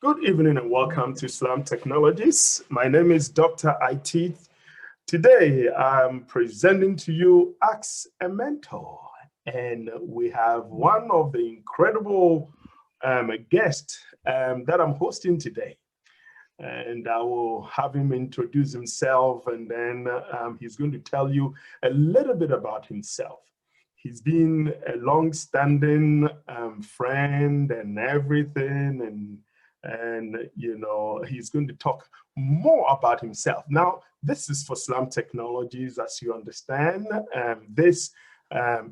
Good evening and welcome to Slam Technologies. My name is Dr. IT. Today I'm presenting to you Ask a Mentor, and we have one of the incredible guests that I'm hosting today. And I will have him introduce himself, and then he's going to tell you a little bit about himself. He's been a long-standing friend and everything, and he's going to talk more about himself. Now, this is for Slam Technologies, as you understand. This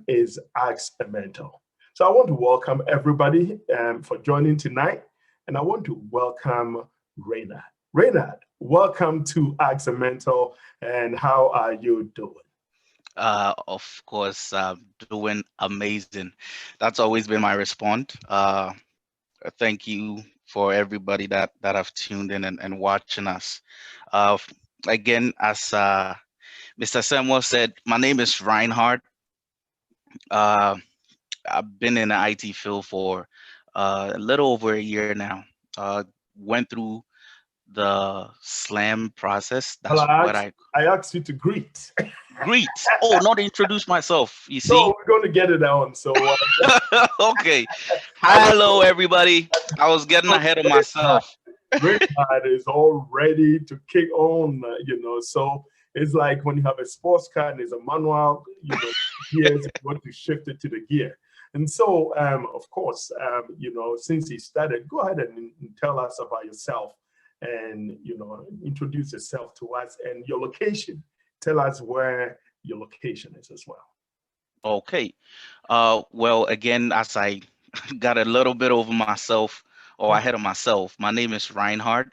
is Ask a Mentor. So I want to welcome everybody for joining tonight, and I want to welcome Reinhard. Reinhard, welcome to Ask a Mentor, and how are you doing? Of course, doing amazing. That's always been my response. Thank you for everybody that have tuned in and watching us. Uh, Again, as Mr. Samuel said, my name is Reinhard. Uh, I've been in the IT field for a little over a year now. Went through the SLAM process. Well, That's what I I asked you to greet. greet. Oh, not introduce myself. You No, see? we're going to get it on. So, Okay. I Hello, everybody. I was getting know ahead of myself. Reinhard is all ready to kick on. So it's like when you have a sports car and there's a manual, gears, you want to shift it to the gear. And so, of course, since he started, go ahead and tell us about yourself and, introduce yourself to us and your location. Tell us where your location is as well. Okay. Well, again, as I got a little bit over myself or ahead of myself, my name is Reinhard.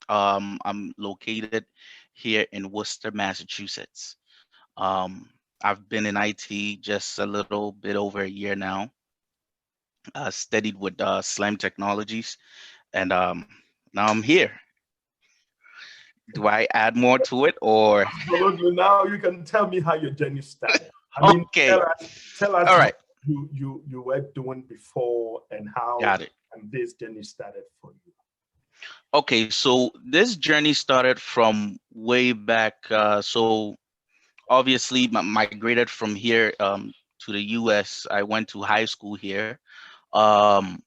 I'm located here in Worcester, Massachusetts. I've been in IT just a little bit over a year now. Studied with Slam Technologies, and now I'm here. Do I add more to it or? Absolutely. Now you can tell me how your journey started. I mean, Okay. tell us All what right. you were doing before and how Got it. this journey started for you. Okay, so this journey started from way back. So obviously, migrated from here to the U.S. I went to high school here, um,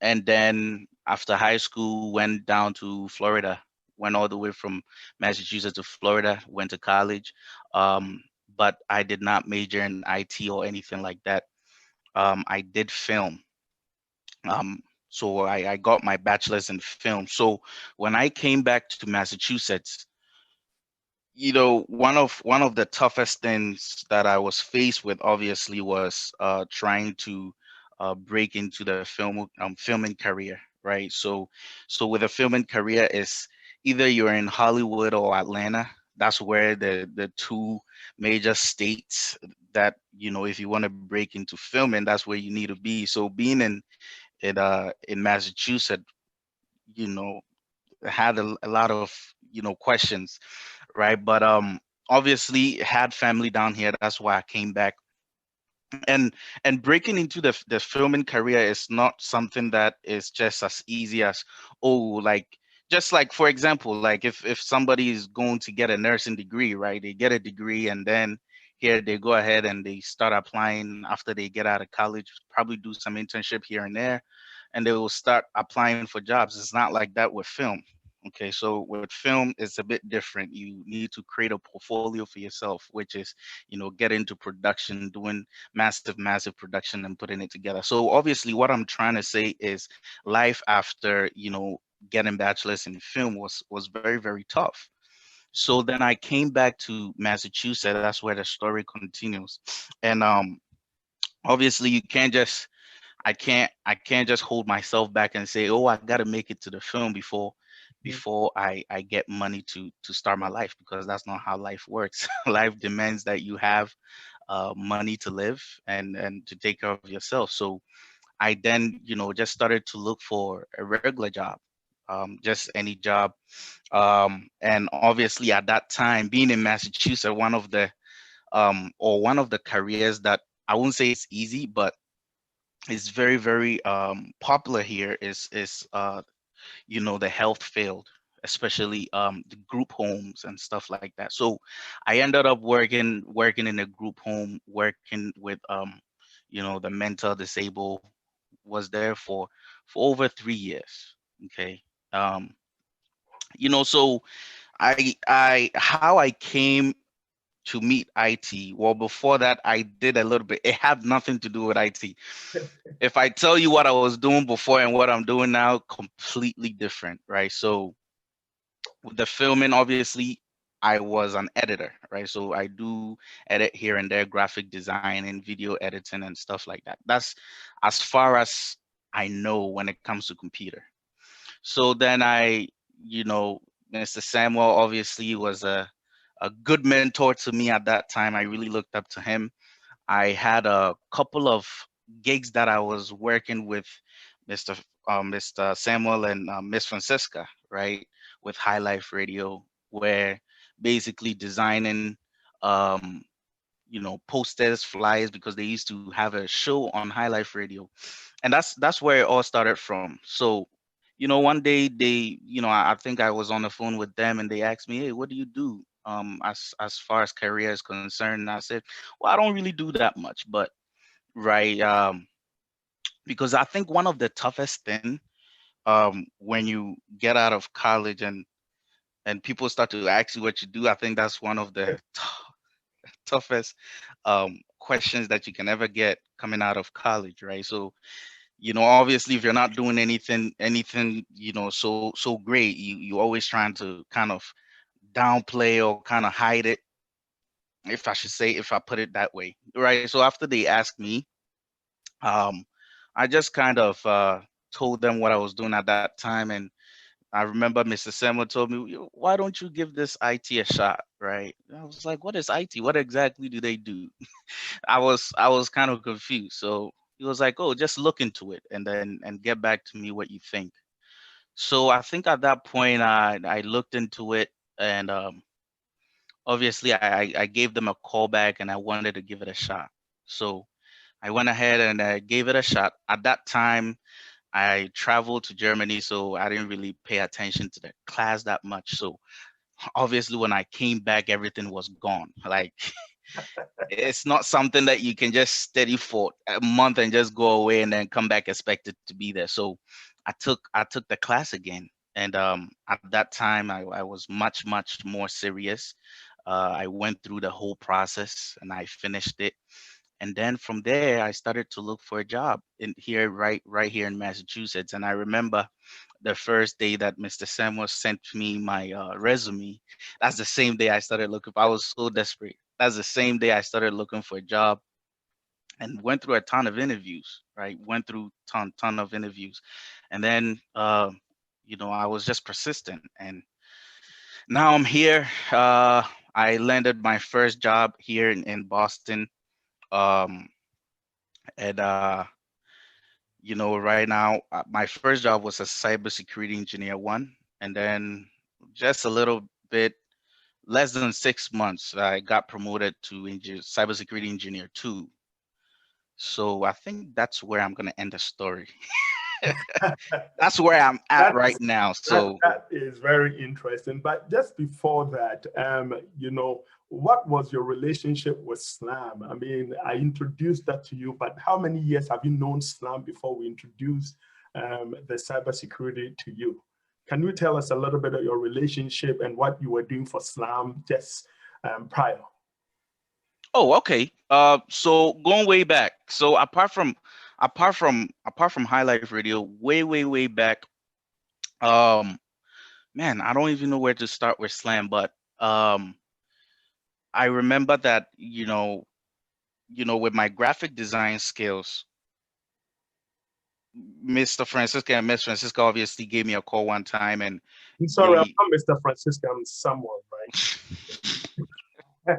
and then after high school, went down to Florida. Went all the way from Massachusetts to Florida. Went to college, um, but I did not major in IT or anything like that. I did film. So I got my bachelor's in film. So when I came back to Massachusetts, one of the toughest things that I was faced with obviously was trying to break into the filming career, right? So with a filming career is either you're in Hollywood or Atlanta. That's where the two major states that if you want to break into filming, that's where you need to be. So being in Massachusetts, you know, had a lot of questions, right? But obviously had family down here. That's why I came back. And breaking into the filming career is not something that is just as easy as, oh, like, just like, for example, like if somebody is going to get a nursing degree, right? They get a degree and then here they go ahead and they start applying after they get out of college, probably do some internship here and there, and they will start applying for jobs. It's not like that with film. Okay, so with film, it's a bit different. You need to create a portfolio for yourself, which is, get into production, doing massive production and putting it together. So obviously, what I'm trying to say is, life after getting bachelor's in film was very tough. So then I came back to Massachusetts. That's where the story continues, and obviously you can't just I can't just hold myself back and say, oh, I got to make it to the film before I get money to start my life, because that's not how life works. Life demands that you have money to live and to take care of yourself. So I then just started to look for a regular job, just any job, and obviously at that time, being in Massachusetts, one of the careers that I won't say it's easy, but it's very popular here is the health field, especially the group homes and stuff like that. So I ended up working in a group home, working with the mental disabled. Was there for over 3 years. Okay. um so I how I came to meet IT. Well, before that, I did a little bit. It had nothing to do with IT. If I tell you what I was doing before and what I'm doing now, completely different, right? So with the filming, obviously, I was an editor, right? So I do edit here and there, graphic design and video editing and stuff like that. That's as far as I know when it comes to computer. So then Mr. Samuel obviously was a good mentor to me at that time. I really looked up to him. I had a couple of gigs that I was working with Mr. Samuel and Miss Francisca, right, with High Life Radio, where basically designing, posters, flyers, because they used to have a show on High Life Radio, and that's where it all started from. So, one day I think I was on the phone with them, and they asked me, "Hey, what do you do as far as career is concerned?" And I said, "Well, I don't really do that much, but right, because I think one of the toughest thing when you get out of college and people start to ask you what you do, I think that's one of the toughest questions that you can ever get coming out of college, right? So, obviously, if you're not doing anything, so great, you always trying to kind of downplay or kind of hide it, if I should say, if I put it that way, right? So after they asked me, um, I just kind of told them what I was doing at that time, and I remember Mr. Samuel told me, Why don't you give this IT a shot?" Right? I was like, "What is IT? What exactly do they do?" I was kind of confused. So he was like, "Oh, just look into it and get back to me what you think." So I think at that point I looked into it, and obviously I gave them a call back, and I wanted to give it a shot. So I went ahead and gave it a shot. At that time, I traveled to Germany, so I didn't really pay attention to the class that much. So obviously, when I came back, everything was gone. Like, it's not something that you can just study for a month and just go away and then come back expected to be there. So I took the class again, and at that time I was much more serious. I went through the whole process and I finished it, and then from there I started to look for a job in here, right here in Massachusetts. And I remember the first day that Mr. Samuel sent me my resume. That's the same day I started looking. I was so desperate. That's the same day I started looking for a job, and went through a ton of interviews. Right, went through ton of interviews, and then I was just persistent, and now I'm here. I landed my first job here in Boston. Um, and right now, my first job was a cybersecurity engineer one, and then just a little bit less than 6 months, I got promoted to cybersecurity engineer two. So I think that's where I'm gonna end the story. That's where I'm at right That's now. that So, that is very interesting. But just before that, what was your relationship with Slam? I mean, I introduced that to you, but how many years have you known Slam before we introduced the cybersecurity to you? Can you tell us a little bit of your relationship and what you were doing for Slam just prior? oh, okay. So going way back. So apart from High Life Radio, way back. Um, Man, I don't even know where to start with Slam, but um, I remember that with my graphic design skills, Mr. Francisco and Miss Francisco obviously gave me a call one time, and I'm you know, sorry, I'm not Mr. Francisco, I'm someone, right?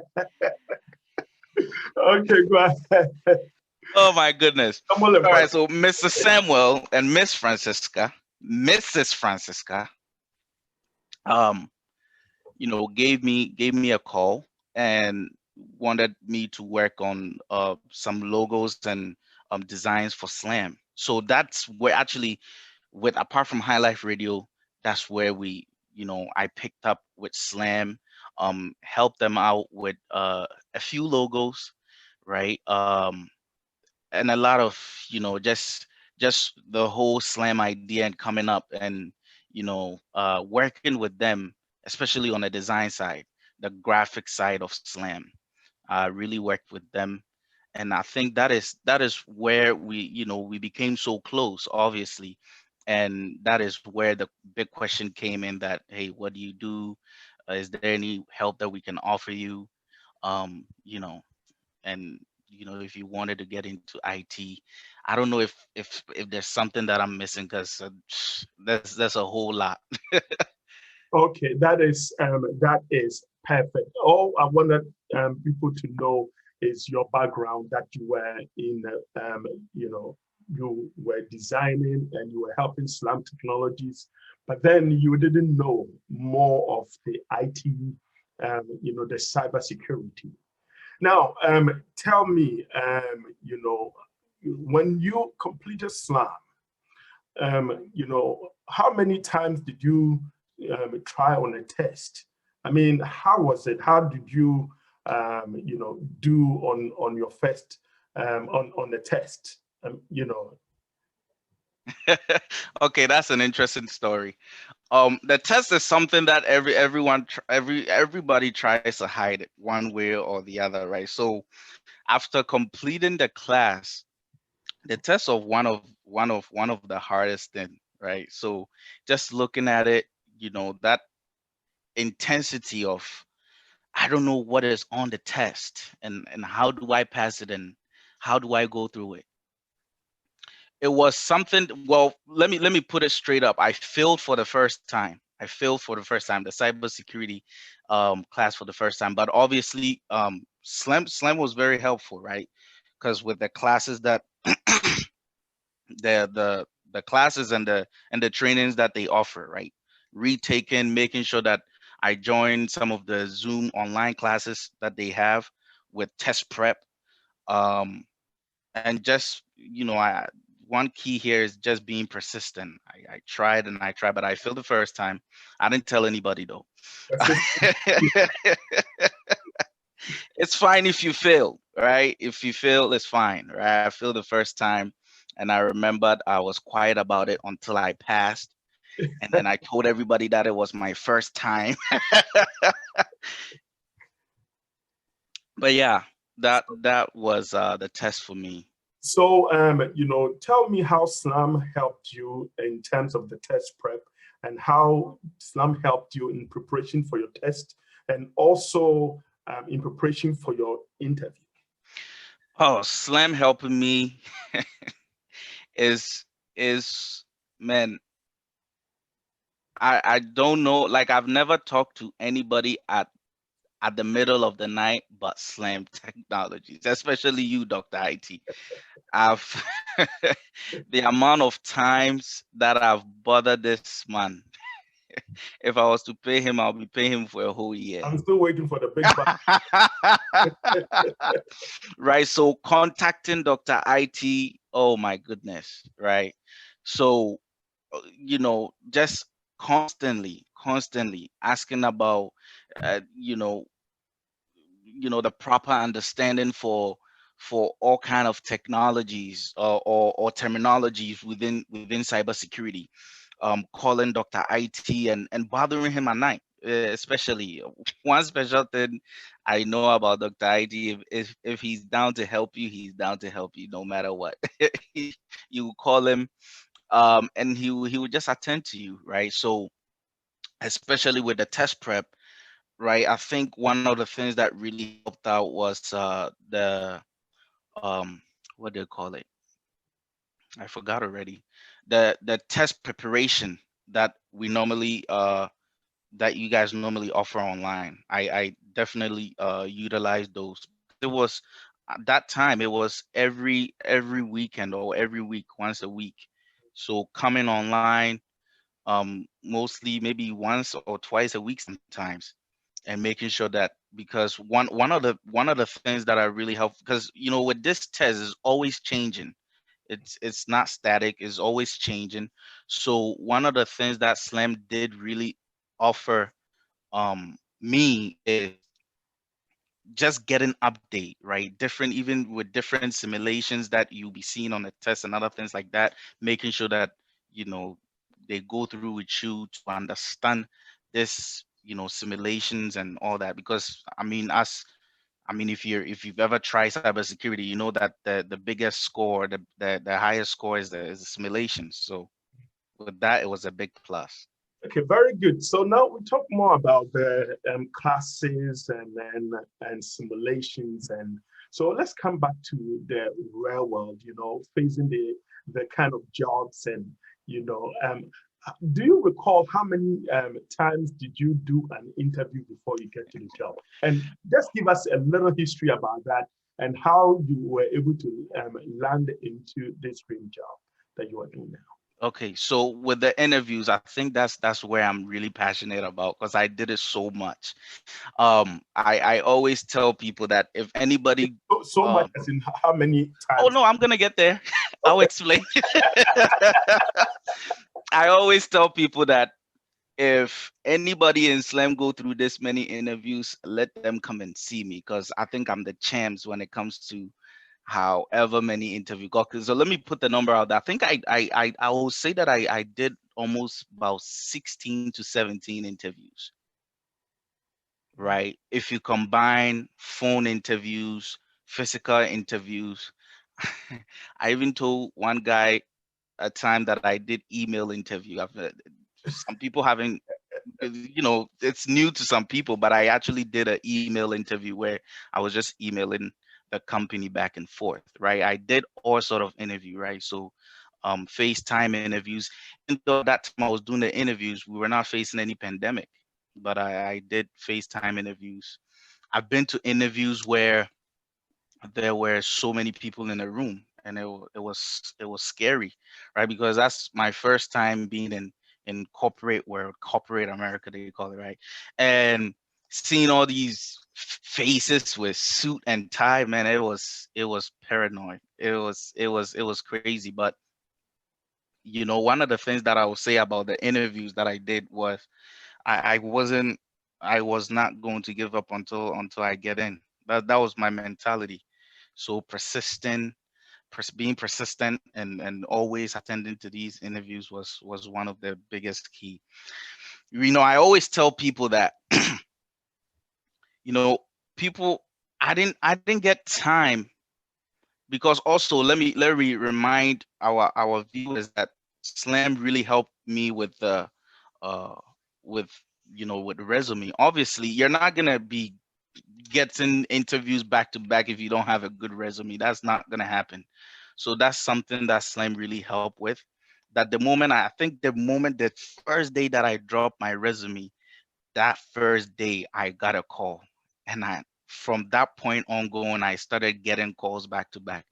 Okay, go ahead. oh my goodness. Samuel and All right, Francisco. so Mr. Samuel and Mrs. Francisca, um, gave me a call and wanted me to work on some logos and designs for Slam. So that's where actually with apart from High Life Radio, that's where we, I picked up with Slam, helped them out with a few logos, right? And a lot of, just the whole Slam idea and coming up and, working with them, especially on the design side, the graphic side of Slam. I really worked with them, and I think that is where we became so close, obviously, and that is where the big question came in that, hey, what do you do? Is there any help that we can offer you? Um, you know, and if you wanted to get into IT, I don't know if there's something that I'm missing because there's a whole lot. Okay, that is perfect. All I wanted people to know is your background, that you were in, you know, you were designing and you were helping Slam Technologies, but then you didn't know more of the IT, the cybersecurity. Now, tell me, when you completed Slam, how many times did you try on a test? I mean, how was it? How did you, do on your first on the test? Okay, that's an interesting story. The test is something that everybody tries to hide it one way or the other, right? So after completing the class, the test of one of the hardest thing, right? So just looking at it, that intensity of, I don't know what is on the test, and how do I pass it, and how do I go through it. It was something. Well, let me put it straight up. I failed for the first time. I failed for the first time the cybersecurity class for the first time. But obviously, Slam was very helpful, right? Because with the classes that the classes and the trainings that they offer, right? Retaking, making sure that I join some of the Zoom online classes that they have with test prep. Um, and just I one key here is just being persistent. I tried and I tried, but I failed the first time. I didn't tell anybody though. It's fine if you fail, right? If you fail, it's fine, right? I failed the first time, and I remembered I was quiet about it until I passed, and then I told everybody that it was my first time. But yeah, that was the test for me. So, tell me how Slam helped you in terms of the test prep, and how Slam helped you in preparation for your test, and also in preparation for your interview. Oh, Slam helping me is is man, I don't know, like I've never talked to anybody at the middle of the night but Slam Technologies, especially you, Dr. IT. I've the amount of times that I've bothered this man. If I was to pay him, I'll be paying him for a whole year. I'm still waiting for the big buck. Right. So contacting Dr. IT, oh my goodness, right? So, just constantly asking about, uh, you know, the proper understanding for all kind of technologies or terminologies within cybersecurity. Calling Dr. IT and bothering him at night, especially one special thing I know about Dr. IT. If he's down to help you, he's down to help you no matter what. You call him, and he would just attend to you, right? So especially with the test prep, right? I think one of the things that really helped out was the um what do you call it? I forgot already. The test preparation that we normally that you guys normally offer online. I definitely utilize those because it was at that time it was every weekend or every week, once a week. So coming online, mostly maybe once or twice a week sometimes, and making sure that, because one of the things that are really helpful, because with this test is always changing, It's not static, it's always changing. So one of the things that Slam did really offer me is just get an update, right? Different, even with different simulations that you'll be seeing on the test and other things like that, making sure that, you know, they go through with you to understand this, simulations and all that. Because if you've ever tried cybersecurity, you know that the biggest score, the highest score is the simulations. So with that, it was a big plus. Okay, very good. So now we talk more about the classes and simulations, and so let's come back to the real world. Facing the kind of jobs, and do you recall how many times did you do an interview before you get to the job? And just give us a little history about that and how you were able to land into this dream job that you are doing now. Okay, so with the interviews, I think that's where I'm really passionate about because I did it so much. I always tell people that if anybody, So much as in how many oh times? no, I'm gonna get there. I'll Okay. explain. I always tell people that if anybody in Slam go through this many interviews, let them come and see me because I think I'm the champs when it comes to however many interview got. So let me put the number out there. I think I will say that I did almost about 16 to 17 interviews, right? If you combine phone interviews, physical interviews, I even told one guy a time that I did email interview. Some people haven't, it's new to some people, but I actually did an email interview where I was just emailing the company back and forth, right? I did all sort of interview, right? So FaceTime interviews, even though at that time I was doing the interviews, we were not facing any pandemic, but I did FaceTime interviews. I've been to interviews where there were so many people in the room and it was scary, right? Because that's my first time being in corporate world, corporate America they call it, right? And seeing all these faces with suit and tie, man, it was paranoid. It was crazy. But one of the things that I will say about the interviews that I did was I was not going to give up until I get in. That was my mentality. So being persistent and always attending to these interviews was one of the biggest key. I always tell people that you know people I didn't get time because also let me remind our viewers that Slam really helped me with the uh with with resume. Obviously, you're not gonna be getting interviews back to back if you don't have a good resume. That's not gonna happen. So that's something that Slam really helped with. That the first day that I dropped my resume, that first day I got a call, and I from that point on going, I started getting calls back to back.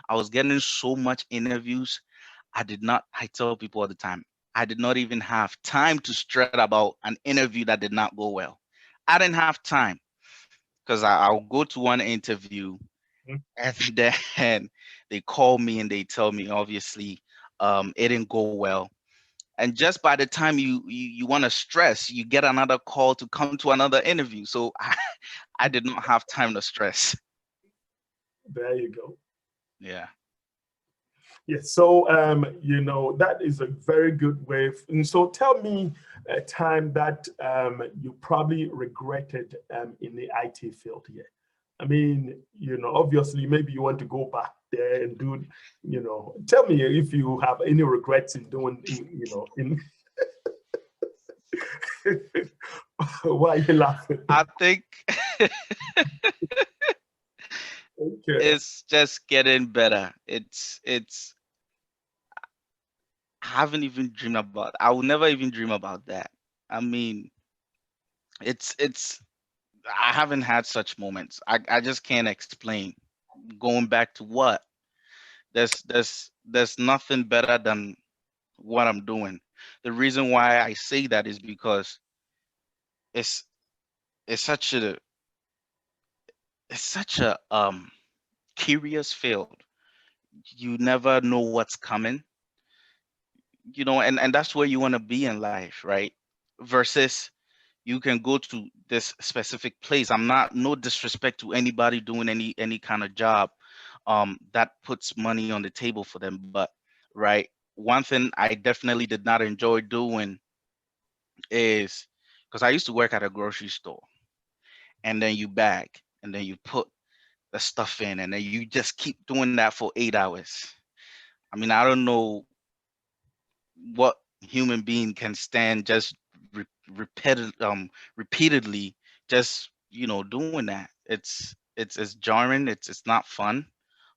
I was getting so much interviews. I tell people all the time, I did not even have time to stress about an interview that did not go well. I didn't have time because I'll go to one interview and then they call me and they tell me obviously it didn't go well. And just by the time you want to stress, you get another call to come to another interview. So I did not have time to stress. There you go. Yeah. Yes, so that is a very good way. And so tell me a time that you probably regretted in the IT field here. I mean, obviously maybe you want to go back there and do, tell me if you have any regrets in doing, in why are you laughing? I think Okay. it's just getting better. It's I haven't even dreamed about. I will never even dream about that. I mean, it's I haven't had such moments. I just can't explain. Going back to what? There's nothing better than what I'm doing. The reason why I say that is because it's it's such a it's such a curious field. you never know what's coming, and that's where you want to be in life, right? Versus you can go to this specific place. I'm not, no disrespect to anybody doing any kind of job that puts money on the table for them, but right, one thing I definitely did not enjoy doing is, because I used to work at a grocery store, and then you bag, and then you put the stuff in, and then you just keep doing that for 8 hours. I mean, I don't know what human being can stand just repeatedly, just doing that. It's jarring. It's not fun.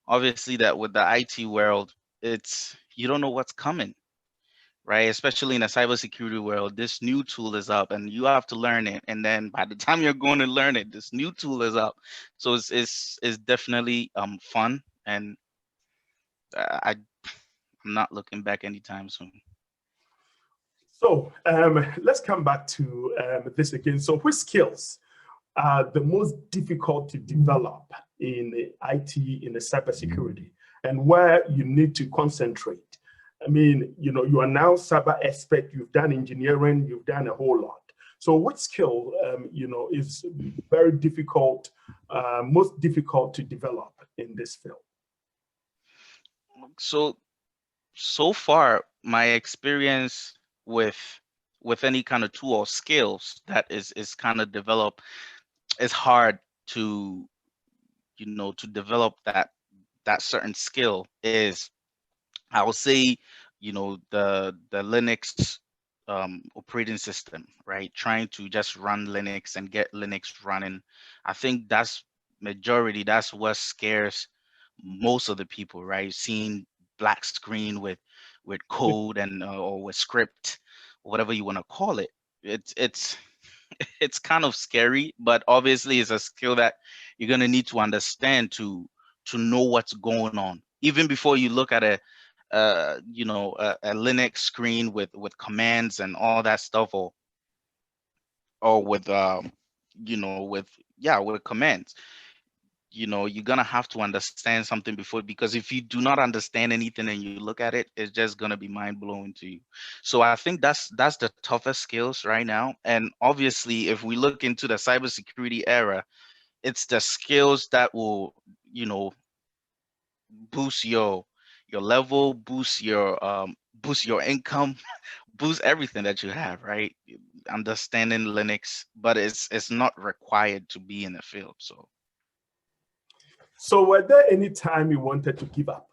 Obviously, that with the IT world, it's, you don't know what's coming, right? Especially in the cybersecurity world, this new tool is up, and you have to learn it. And then by the time you're going to learn it, this new tool is up. So it's definitely fun, and I'm not looking back anytime soon. So let's come back to this again. So which skills are the most difficult to develop in the IT, in the cybersecurity, and where you need to concentrate? I mean, you are now cyber expert, you've done engineering, you've done a whole lot. So which skill, is very difficult, most difficult to develop in this field? So far, my experience with any kind of tool or skills that is kind of developed, it's hard to to develop that certain skill is, I will say, the Linux operating system, right? Trying to just run Linux and get Linux running. I think that's what scares most of the people, right? Seeing black screen with code and or with script, whatever you want to call it. It's it's kind of scary, but obviously it's a skill that you're gonna need to understand to know what's going on, even before you look at a Linux screen with commands and all that stuff, or with with, yeah, with commands. You're gonna have to understand something before, because if you do not understand anything and you look at it, it's just gonna be mind blowing to you. So I think that's the toughest skills right now. And obviously, if we look into the cybersecurity era, it's the skills that will, you know, boost your level, boost your income, boost everything that you have, right? Understanding Linux, but it's not required to be in the field. So were there any time you wanted to give up?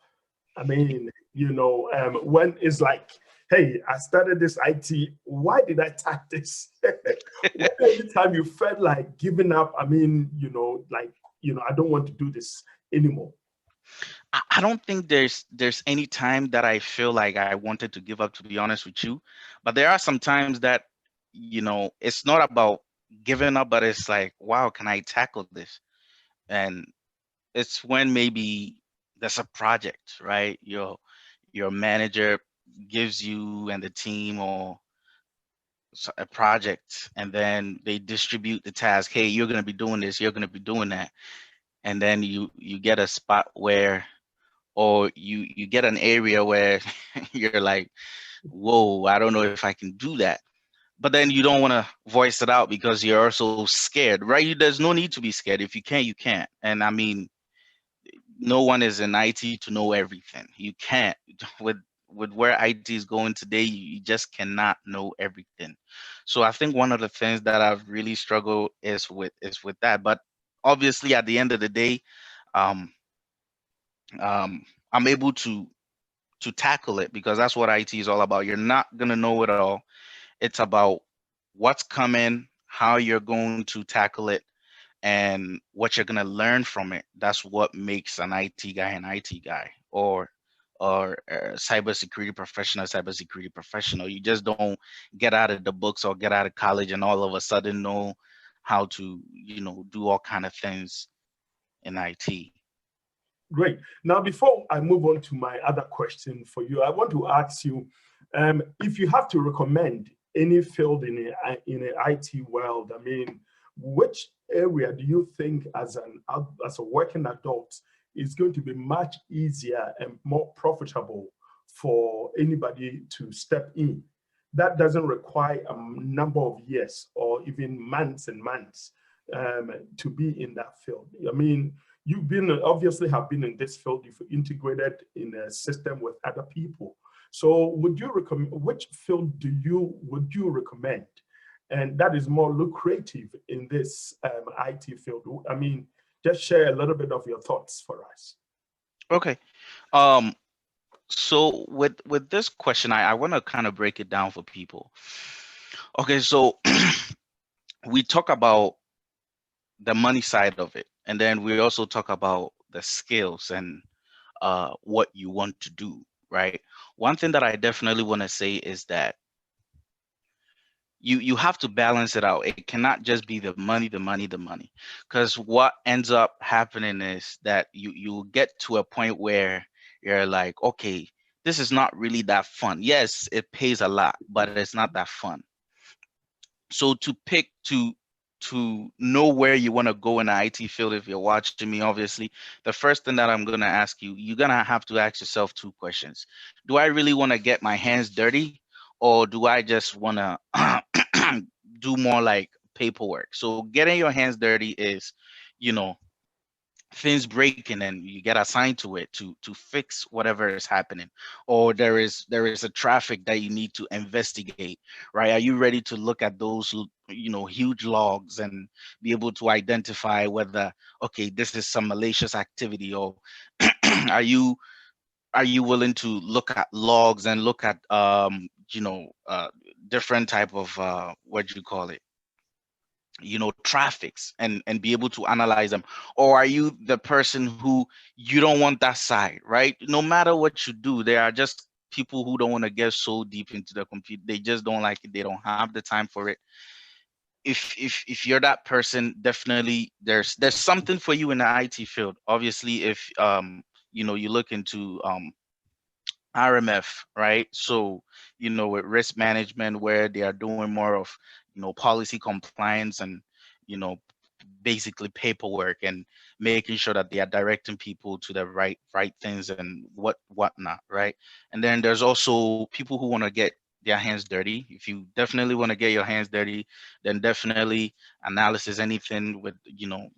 I mean, when it's like, hey, I started this IT, why did I tap this? Was there any time you felt like giving up? I mean, I don't want to do this anymore. I don't think there's any time that I feel like I wanted to give up, to be honest with you. But there are some times that, it's not about giving up, but it's like, wow, can I tackle this? And it's when maybe there's a project, right? Your manager gives you and the team or a project, and then they distribute the task. Hey, you're gonna be doing this, you're gonna be doing that, and then you get a spot where, or you get an area where you're like, whoa, I don't know if I can do that. But then you don't want to voice it out because you're also scared, right? There's no need to be scared. If you can't, you can't. And I mean, no one is in IT to know everything. You can't. With where IT is going today, you just cannot know everything. So I think one of the things that I've really struggled is with that. But obviously, at the end of the day, um, I'm able to tackle it, because that's what IT is all about. You're not gonna know it all. It's about what's coming, how you're going to tackle it, and what you're gonna learn from it. That's what makes an IT guy an IT guy, or a cybersecurity professional. You just don't get out of the books or get out of college and all of a sudden know how to, do all kind of things in IT. Great. Now, before I move on to my other question for you, I want to ask you if you have to recommend any field in the IT world. I mean, which area do you think, as a working adult, it's going to be much easier and more profitable for anybody to step in. That doesn't require a number of years or even months and months to be in that field. I mean, you've been obviously have been in this field, you've integrated in a system with other people. So would you recommend, which field would you recommend? And that is more lucrative in this IT field. I mean, just share a little bit of your thoughts for us. Okay. Um, so with this question, I want to kind of break it down for people. Okay, so we talk about the money side of it, and then we also talk about the skills and what you want to do, right? One thing that I definitely want to say is that you have to balance it out. It cannot just be the money, the money, the money, because what ends up happening is that you get to a point where you're like, okay, this is not really that fun. Yes, it pays a lot, but it's not that fun. So to know where you want to go in the IT field, if you're watching me, obviously, the first thing that I'm gonna ask you, you're gonna have to ask yourself two questions. Do I really want to get my hands dirty, or do I just want to do more like paperwork? So getting your hands dirty is, you know, things breaking and you get assigned to it to fix whatever is happening, or there is a traffic that you need to investigate, right? Are you ready to look at those huge logs and be able to identify whether, okay, this is some malicious activity, or are you willing to look at logs and look at different type of what do you call it, traffics, and be able to analyze them? Or are you the person who you don't want that side, right? No matter what you do, there are just people who don't want to get so deep into the computer. They just don't like it. They don't have the time for it. If you're that person, definitely there's something for you in the IT field. Obviously, if you look into RMF, right? So, with risk management, where they are doing more of, policy compliance and, you know, basically paperwork and making sure that they are directing people to the right things and whatnot, right? And then there's also people who want to get their hands dirty. If you definitely want to get your hands dirty, then definitely analysis, anything with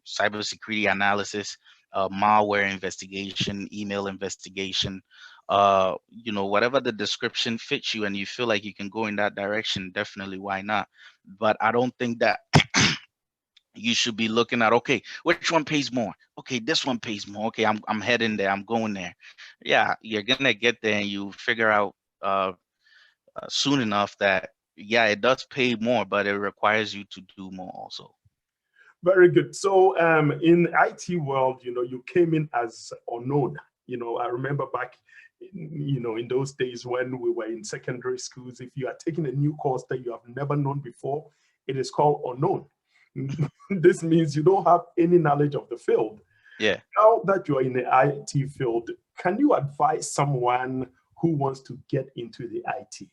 cybersecurity analysis, malware investigation, email investigation, whatever the description fits you and you feel like you can go in that direction, definitely, why not? But I don't think that you should be looking at, okay, which one pays more? Okay, this one pays more. Okay, I'm heading there. I'm going there. Yeah, you're gonna get there and you figure out soon enough that yeah, it does pay more, but it requires you to do more also. Very good. So in IT world, you came in as unknown. I remember back, in those days when we were in secondary schools, if you are taking a new course that you have never known before, it is called unknown. This means you don't have any knowledge of the field. Yeah. Now that you're in the IT field, can you advise someone who wants to get into the IT?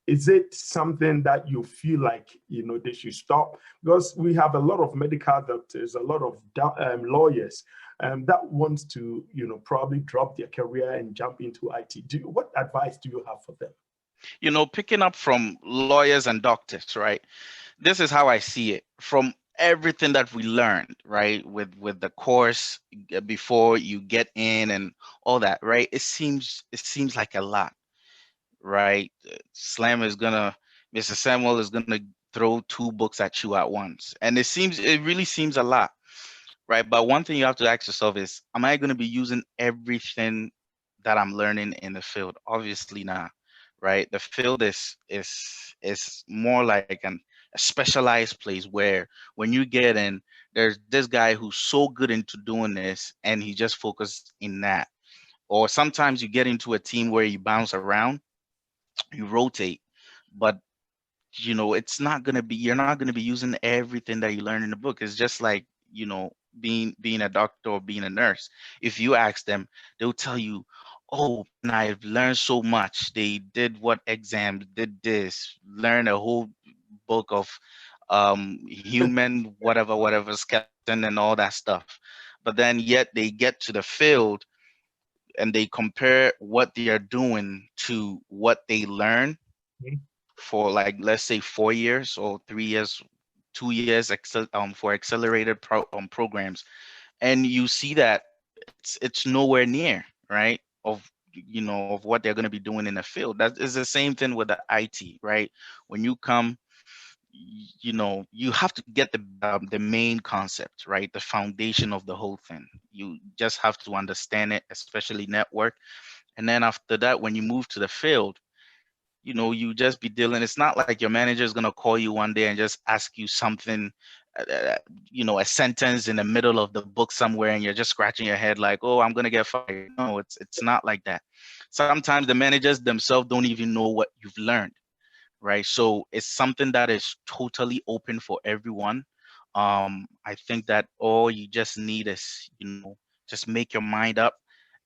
Is it something that you feel like, they should stop? Because we have a lot of medical doctors, a lot of lawyers that wants to, probably drop their career and jump into IT. What advice do you have for them? Picking up from lawyers and doctors, right? This is how I see it. From everything that we learned, right, with the course before you get in and all that, right? It seems like a lot, right? Slam is gonna, Mr. Samuel is gonna throw two books at you at once, and it really seems a lot, right? But one thing you have to ask yourself is, am I gonna be using everything that I'm learning in the field? Obviously not, right? The field is more like a specialized place where when you get in, there's this guy who's so good into doing this and he just focused in that. Or sometimes you get into a team where you bounce around, you rotate, but it's not going to be, you're not going to be using everything that you learn in the book. It's just like, being a doctor or being a nurse. If you ask them, they'll tell you, oh man, I've learned so much. They did what exams, did this, learn a whole book of human whatever skeleton and all that stuff. but then yet they get to the field and they compare what they are doing to what they learn Mhm. for, like, let's say 4 years or 3 years, 2 years for accelerated programs, and you see that it's nowhere near, right, of of what they're going to be doing in the field. That is the same thing with the IT, right? When you come, you have to get the main concept, right, the foundation of the whole thing. You just have to understand it, especially network. And then after that, when you move to the field, you just be dealing. It's not like your manager is going to call you one day and just ask you something, a sentence in the middle of the book somewhere, and you're just scratching your head like, oh, I'm going to get fired. No, it's not like that. Sometimes the managers themselves don't even know what you've learned, right? So it's something that is totally open for everyone. I think that all you just need is, just make your mind up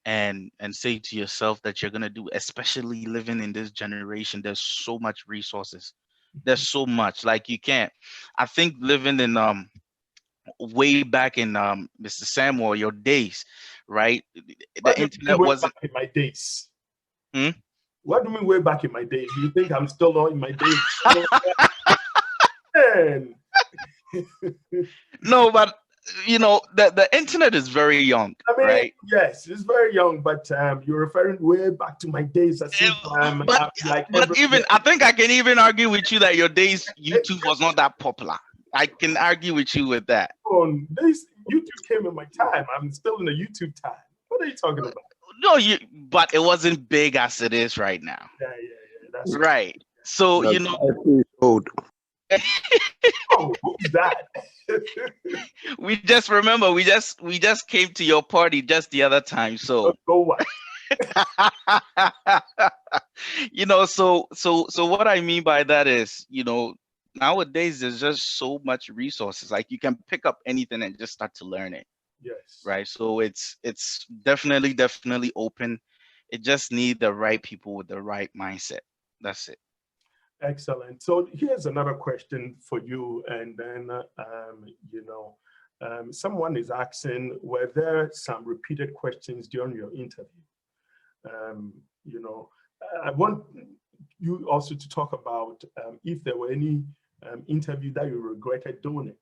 and say to yourself that you're gonna do, especially living in this generation. There's so much resources. There's so much. Like, you can't. I think living in way back in Mr. Samuel, your days, right? The What do you mean internet way wasn't. back in my days? Hmm? What do you mean way back in my days? You think I'm still not in my days? Man. No, but the internet is very young, I mean, right? yes, it's very young, but you're referring way back to my days as if But I'm like but even I think I can even argue with you that your days YouTube was not that popular. I can argue with you with that. on this YouTube came in my time. I'm still in the YouTube time. What are you talking about? No, but it wasn't big as it is right now. Yeah, yeah, yeah. That's true. Right. So, That's 5 years old. Oh, who's that? we just remember we just came to your party just the other time. So Go what? so what I mean by that is, nowadays there's just so much resources. Like, you can pick up anything and just start to learn it. Yes. Right. So it's definitely open. It just need the right people with the right mindset. That's it. Excellent. So here's another question for you. And then, someone is asking, were there some repeated questions during your interview? Um, you know, I want you also to talk about if there were any interview that you regretted doing it.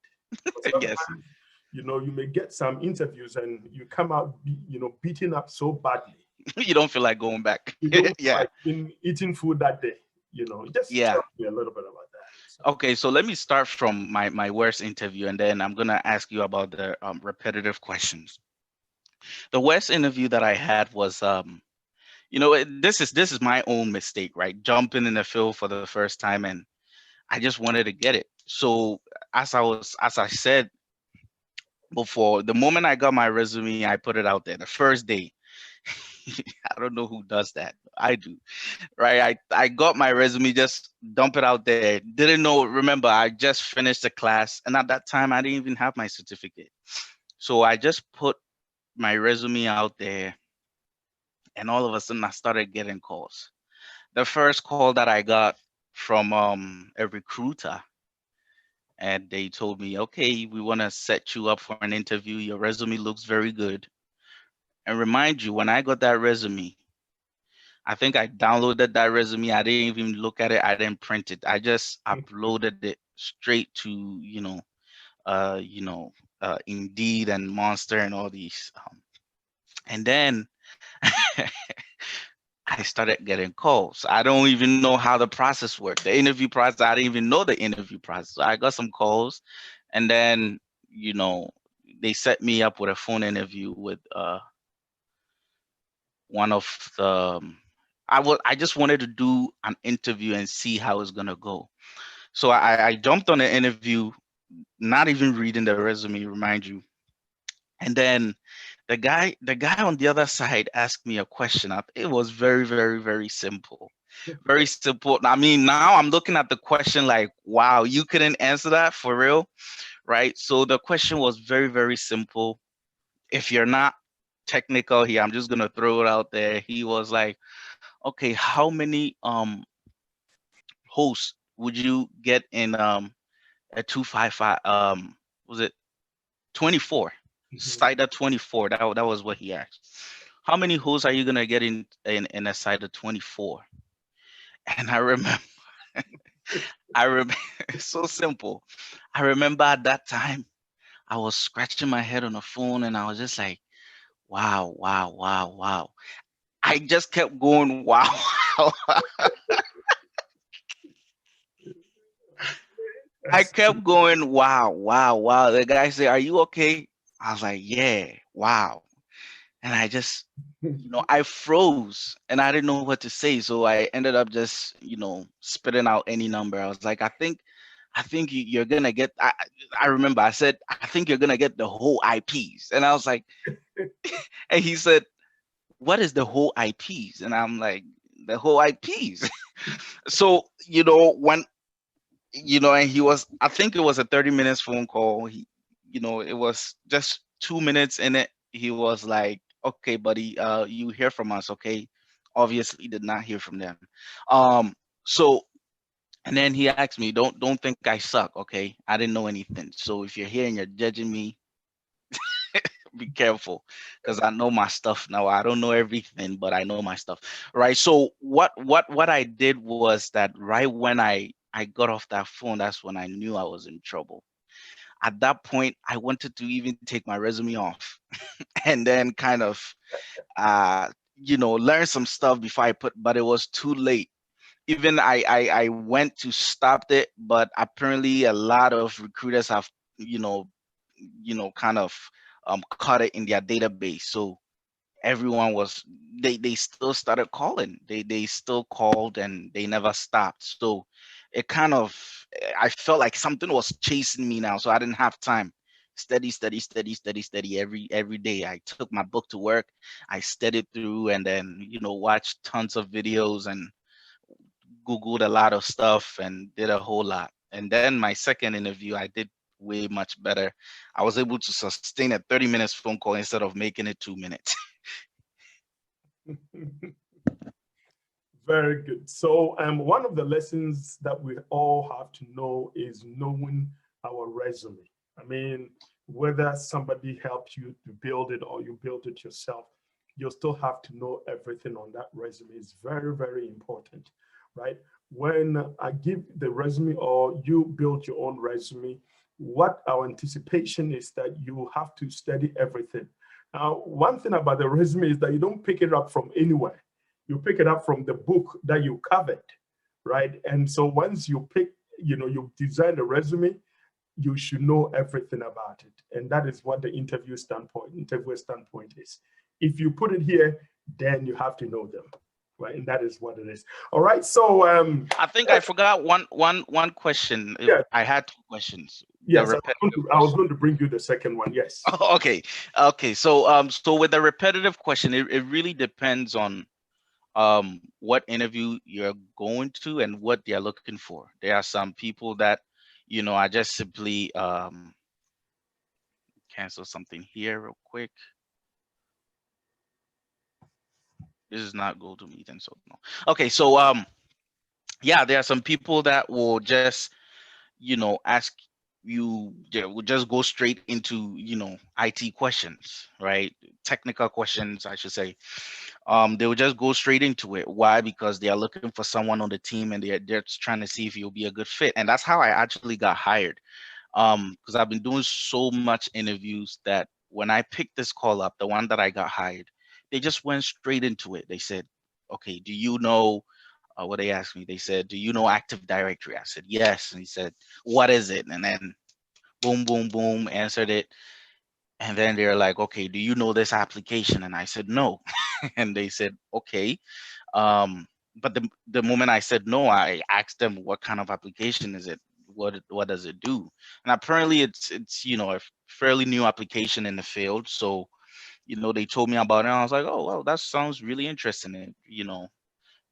Yes. You may get some interviews and you come out, beaten up so badly. You don't feel like going back. You don't feel Yeah. like eating food that day. Just Yeah. tell me a little bit about that. So, Okay, so let me start from my worst interview, and then I'm gonna ask you about the repetitive questions. The worst interview that I had was this is my own mistake, right? Jumping in the field for the first time, and I just wanted to get it. So as I said before, the moment I got my resume, I put it out there the first day. I don't know who does that. I do, right? I got my resume, just dump it out there. Didn't know. Remember, I just finished the class, and at that time, I didn't even have my certificate. So I just put my resume out there, and all of a sudden, I started getting calls. The first call that I got from a recruiter, and they told me, "Okay, we want to set you up for an interview. Your resume looks very good." And remind you, when I got that resume, I think I downloaded that resume. I didn't even look at it. I didn't print it. I just uploaded it straight to, uh, you know, Indeed and Monster and all these. And then I started getting calls. I don't even know how the process worked. The interview process, I didn't even know the interview process. So I got some calls, and then, you know, they set me up with a phone interview with one of the I just wanted to do an interview and see how it's gonna go. So I jumped on the interview, not even reading the resume, remind you. And then the guy on the other side asked me a question. It was very, very, very simple. Very simple. I mean, now I'm looking at the question like, wow, you couldn't answer that for real, right? So the question was very, very simple. If you're not technical here, I'm just gonna throw it out there. He was like, okay, how many hosts would you get in a 255 was it 24? Cider 24. That was what he asked. How many holes are you gonna get in a cider 24? And I remember, I remember, it's so simple. I remember at that time, I was scratching my head on the phone, and I was just like, wow, wow, wow, wow. I just kept going, wow. I kept going, wow, wow, wow. The guy said, "Are you okay?" I was like, "Yeah, wow." And I just, I froze and I didn't know what to say. So I ended up just, spitting out any number. I was like, I think you're gonna get. I remember I said, I think you're gonna get the whole IPs. And I was like, and he said, "What is the whole IPs?" And I'm like, "The whole IPs." So when and he was, I think it was a 30 minutes phone call. It was just 2 minutes in it. He was like, "Okay, buddy, you hear from us, okay?" Obviously did not hear from them. So, and then he asked me, don't think I suck, okay? I didn't know anything. So if you're here and you're judging me, be careful, because I know my stuff now. I don't know everything, but I know my stuff, right? So what I did was that right when I got off that phone, that's when I knew I was in trouble. At that point, I wanted to even take my resume off and then kind of learn some stuff before I put, but it was too late. Even I went to stop it, but apparently a lot of recruiters have you know kind of caught it in their database. So everyone was, they still started calling. They still called and they never stopped. So it kind of, I felt like something was chasing me now. So I didn't have time. Steady, steady, steady, steady, steady. Every day I took my book to work. I studied through and then watched tons of videos and Googled a lot of stuff and did a whole lot. And then my second interview, I did way much better. I was able to sustain a 30 minutes phone call instead of making it 2 minutes. Very good. So, one of the lessons that we all have to know is knowing our resume. I mean, whether somebody helped you to build it or you built it yourself, you still have to know everything on that resume. It's very, very important, right? When I give the resume or you build your own resume, what our anticipation is that you have to study everything. Now, one thing about the resume is that you don't pick it up from anywhere. You pick it up from the book that you covered, right? And so once you pick, you design a resume, you should know everything about it. And that is what the interviewer standpoint is. If you put it here, then you have to know them, right? And that is what it is. All right. So I think I forgot one question. yeah, I had two questions. The yes, repetitive I was question. going to bring you the second one. Yes. Oh, okay. So with the repetitive question, it really depends on what interview you're going to and what they're looking for. There are some people that I just simply cancel something here real quick. This is not GoToMeeting, so no. Okay, so yeah, there are some people that will just ask you, they will just go straight into IT questions, right? Technical questions, I should say. They will just go straight into it. Why? Because they are looking for someone on the team and they're just trying to see if you'll be a good fit. And that's how I actually got hired. Because I've been doing so much interviews that when I picked this call up, the one that I got hired, they just went straight into it. They said, "Okay, do you know what they asked me?" They said, "Do you know Active Directory?" I said, "Yes." And he said, "What is it?" And then boom, boom, boom, answered it. And then they're like, "Okay, do you know this application?" And I said, "No." And they said, "Okay." But the moment I said no, I asked them, "What kind of application is it? What does it do?" And apparently it's a fairly new application in the field. So they told me about it, and I was like, "Oh well, that sounds really interesting." And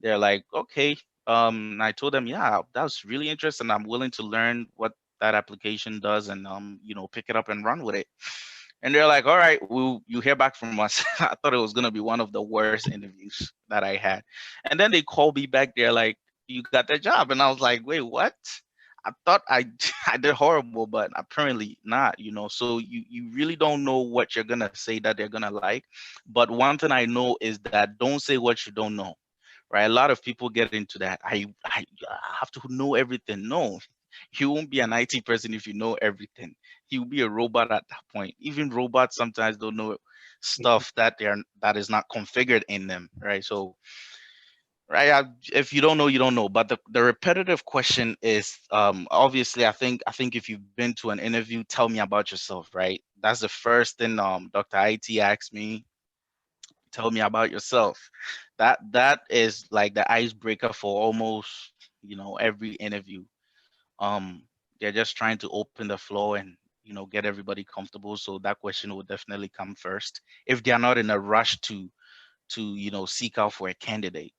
they're like, "Okay." And I told them, "Yeah, that's really interesting. I'm willing to learn what that application does and pick it up and run with it." And they're like, "All right, you hear back from us." I thought it was gonna be one of the worst interviews that I had. And then they called me back. They're like, "You got the job." And I was like, "Wait, what?" I thought I I did horrible, but apparently not, you know. So you really don't know what you're gonna say that they're gonna like. But one thing I know is that don't say what you don't know, right? A lot of people get into that. I have to know everything. No, you won't be an IT person if you know everything. You'll be a robot at that point. Even robots sometimes don't know stuff that is not configured in them, right? So right, if you don't know, you don't know. But the repetitive question is obviously I think if you've been to an interview, tell me about yourself, right? That's the first thing Dr. IT asked me. Tell me about yourself. That is like the icebreaker for almost, every interview. um they're just trying to open the floor and get everybody comfortable, so that question will definitely come first if they are not in a rush to seek out for a candidate.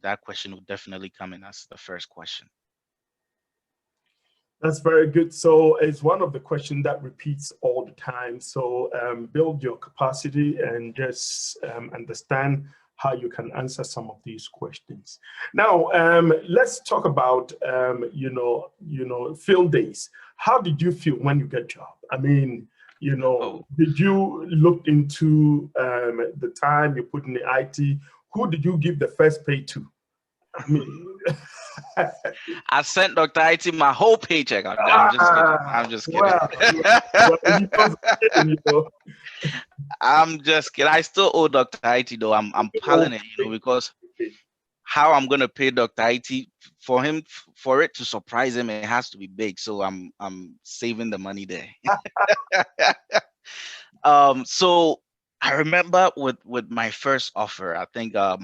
That question will definitely come in as the first question. That's very good. So it's one of the questions that repeats all the time. So build your capacity and just understand how you can answer some of these questions. Now, let's talk about field days. How did you feel when you get job? I mean, Oh, did you look into the time you put in the IT? Who did you give the first pay to? I mean, I sent Dr. IT my whole paycheck. I'm just kidding. I'm just kidding. well, he was kidding. I'm just kidding. I still owe Dr. IT though. I'm piling it, because how I'm gonna pay Dr. IT for him, for it to surprise him, it has to be big. So I'm saving the money there. So I remember with my first offer, I think I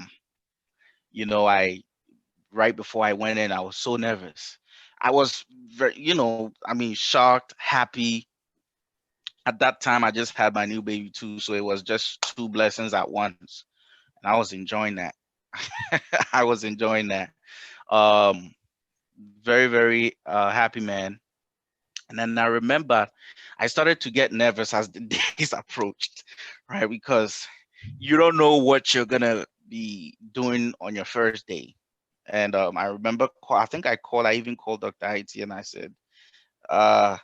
right before I went in, I was so nervous. I was very, I mean, shocked, happy. At that time, I just had my new baby too, so it was just two blessings at once, and I was enjoying that. I was enjoying that. Um, Very, very happy man. And then I remember I started to get nervous as the days approached, right? Because you don't know what you're gonna be doing on your first day. And I remember, I even called Dr. IT and I said, uh,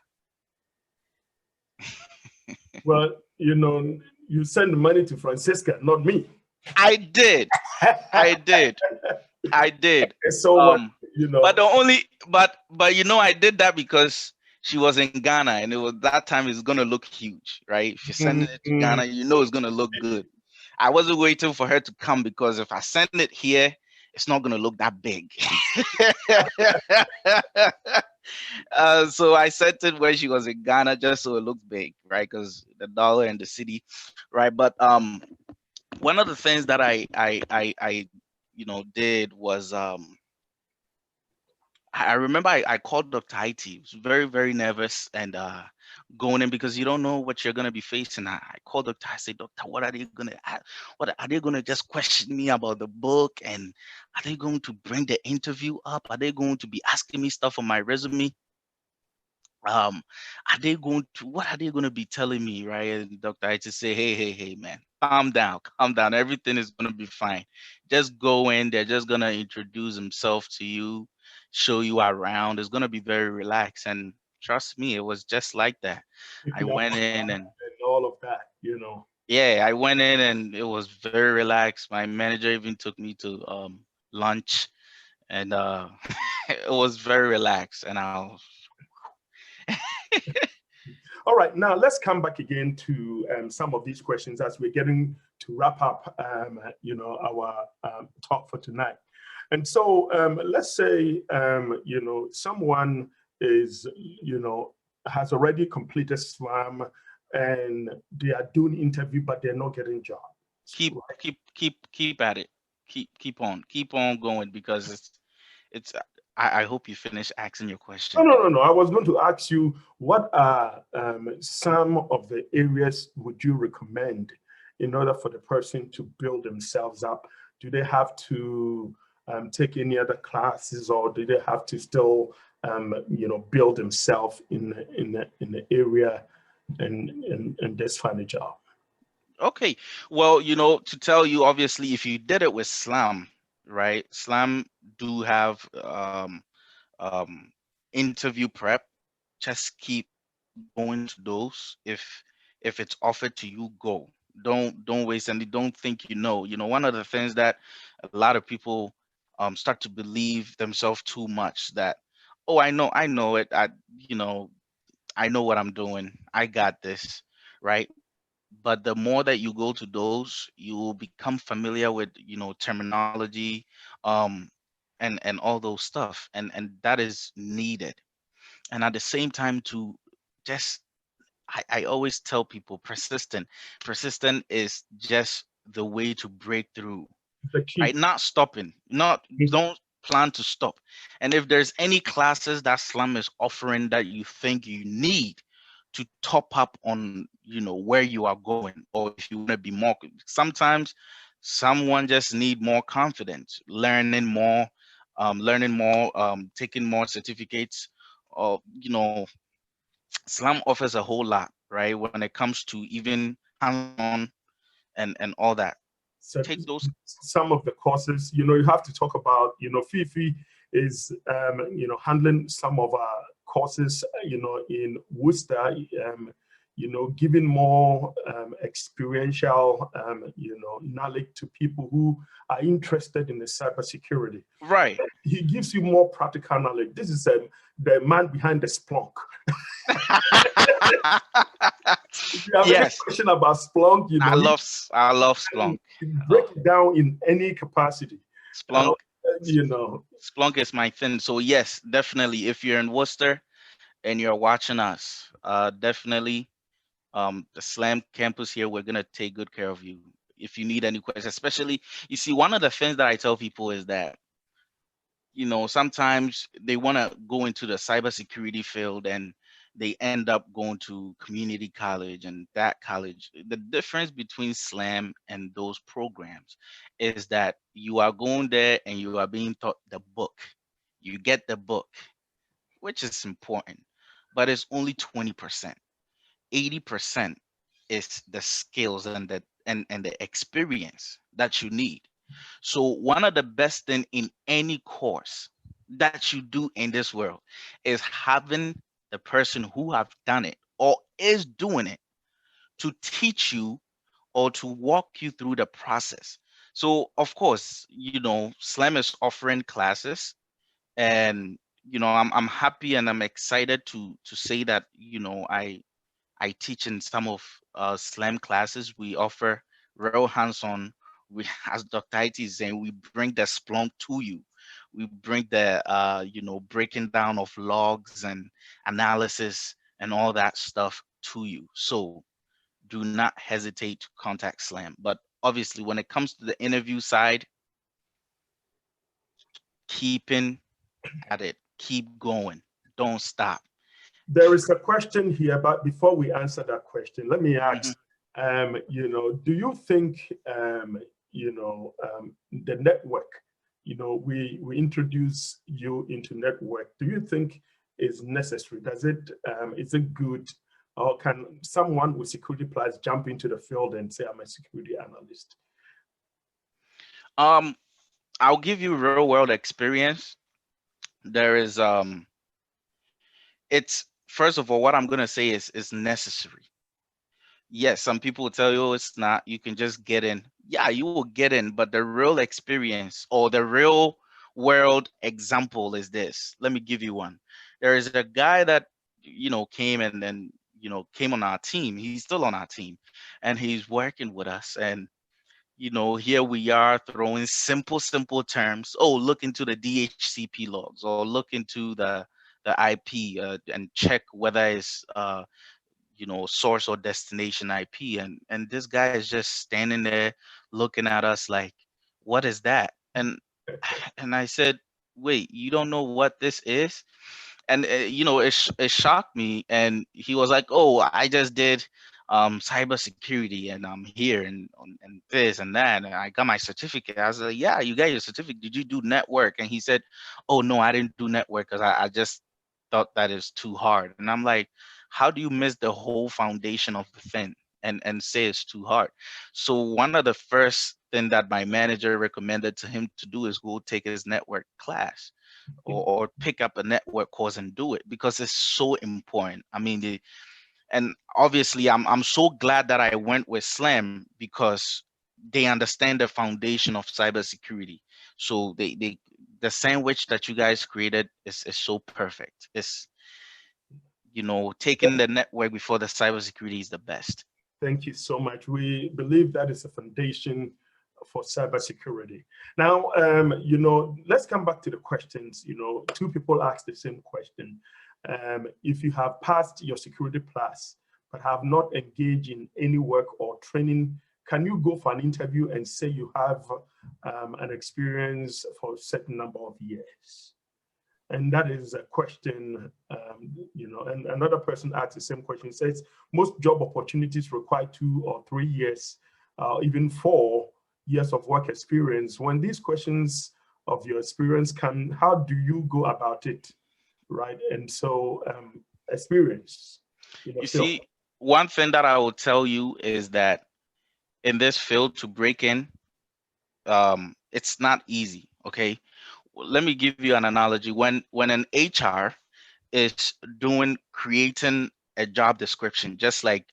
Well, you send the money to Francisca, not me. I did, I did, I did. So what, Um, but I did that because she was in Ghana, and it was that time it's gonna look huge, right? If you're sending it to Ghana, it's gonna look good. I wasn't waiting for her to come because if I send it here, it's not gonna look that big. So I sent it when she was in Ghana just so it looks big, right? Because the dollar and the city, right? But one of the things that I did was I remember I called Dr. IT. I was very, very nervous and going in because you don't know what you're gonna be facing. I called Dr. I said, Doctor, what are they gonna just question me about the book? And are they going to bring the interview up? Are they going to be asking me stuff on my resume? um what are they going to be telling me, right? And Dr. I just say, hey man, calm down, everything is going to be fine. Just go in, they're just going to introduce himself to you, show you around. It's going to be very relaxed, and trust me, it was just like that. I picking up went in and and all of that, yeah, I went in and it was very relaxed. My manager even took me to lunch, and it was very relaxed, and I was All right, now let's come back again to some of these questions as we're getting to wrap up, our talk for tonight. And so let's say, someone is, has already completed SLAM and they are doing interview, but they're not getting jobs. keep Right? keep at it. Keep on going, because it's I hope you finish asking your No, question. no, no, no. I was going to ask you, what are some of the areas would you recommend in order for the person to build themselves up? Do they have to take any other classes, or do they have to still, build themselves in the area and just find a job? Okay, well, to tell you, obviously, if you did it with Slam, right? Slam do have um interview prep, just keep going to those. If it's offered to you, go. Don't waste any. Don't think you know. You know, one of the things that a lot of people start to believe themselves too much, that, oh, I know it. I know what I'm doing. I got this, right? But the more that you go to those, you will become familiar with, terminology, um, and all those stuff, and that is needed. And at the same time, to just, I always tell people, persistent is just the way to break through, The right? key. Not stopping, not Mhm. don't plan to stop. And if there's any classes that Slam is offering that you think you need to top up on, where you are going, or if you want to be more, sometimes someone just need more confidence, learning more, taking more certificates, or, Slam offers a whole lot, right? When it comes to even hands-on and all that. So Take those. some of the courses, you have to talk about, Fifi is, handling some of our courses, in Worcester, giving more experiential, knowledge to people who are interested in the cybersecurity. Right. He gives you more practical knowledge. This is the man behind the Splunk. If you have any Yes, question about Splunk, I love Splunk. break it down in any capacity. Uh, Splunk you know, Splunk is my thing. So yes, definitely. If you're in Worcester and you're watching us, definitely, the Slam campus here, we're gonna take good care of you. If you need any questions, especially, you see, one of the things that I tell people is that, sometimes they want to go into the cybersecurity field, and they end up going to community college, and that college, the difference between Slam and those programs is that you are going there and you are being taught the book. You get the book, which is important, but it's only 20%. 80% is the skills and the experience that you need. So one of the best thing in any course that you do in this world is having the person who have done it or is doing it to teach you or to walk you through the process. So of course, Slam is offering classes, and I'm happy and I'm excited to say that, I teach in some of SLAM classes. We offer real hands-on. We, as Dr. IT is saying, we bring the Splunk to you. We bring the, breaking down of logs and analysis and all that stuff to you. So do not hesitate to contact SLAM. But obviously, when it comes to the interview side, keeping at it, keep going, don't stop. there is a question here, but before we answer that question, let me Mhm. ask, do you think, the network, we introduce you into network. Do you think is necessary? Is it good? Or can someone with security plus jump into the field and say, I'm a security analyst? Um, I'll give you real world experience. There is it's first of all, what I'm gonna say is necessary. Yes, some people will tell you, "Oh, it's not. You can just get in." Yeah, you will get in, but the real experience or the real world example is this. Let me give you one. There is a guy that came and then came on our team. He's still on our team, and he's working with us. And here we are throwing simple terms. Oh, look into the DHCP logs, or look into the IP, and check whether it's source or destination IP. And this guy is just standing there looking at us like, what is that? And I said, wait, you don't know what this is? And it shocked me. And he was like, oh, I just did cybersecurity, and I'm here, and this and that, and I got my certificate. I was like, yeah, you got your certificate. Did you do network? And he said, oh no, I didn't do network because I just thought that is too hard. And I'm like, how do you miss the whole foundation of the thing and say it's too hard? So one of the first thing that my manager recommended to him to do is go take his network class, or pick up a network course and do it, because it's so important. I mean, and obviously I'm so glad that I went with Slam, because they understand the foundation of cybersecurity. So the sandwich that you guys created is so perfect. It's, taking the network before the cybersecurity is the best. Thank you so much. We believe that is a foundation for cybersecurity. Now, let's come back to the questions. Two people asked the same question. If you have passed your security class but have not engaged in any work or training, can you go for an interview and say you have an experience for a certain number of years? And that is a question, and another person asked the same question, says, most job opportunities require 2 or 3 years, even 4 years of work experience. When these questions of your experience come, how do you go about it, right? And so experience. You see, one thing that I will tell you is that in this field, to break in, it's not easy, okay? Let me give you an analogy. When an HR is creating a job description, just like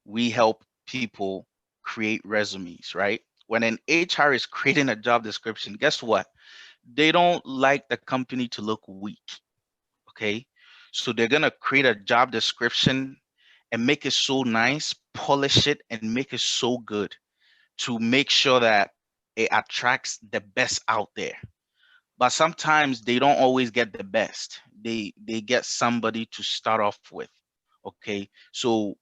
we help people create resumes, right? When an HR is creating a job description, guess what? They don't like the company to look weak, okay? So they're gonna create a job description and make it so nice, polish it, and make it so good to make sure that it attracts the best out there. But sometimes they don't always get the best. They get somebody to start off with. Okay. So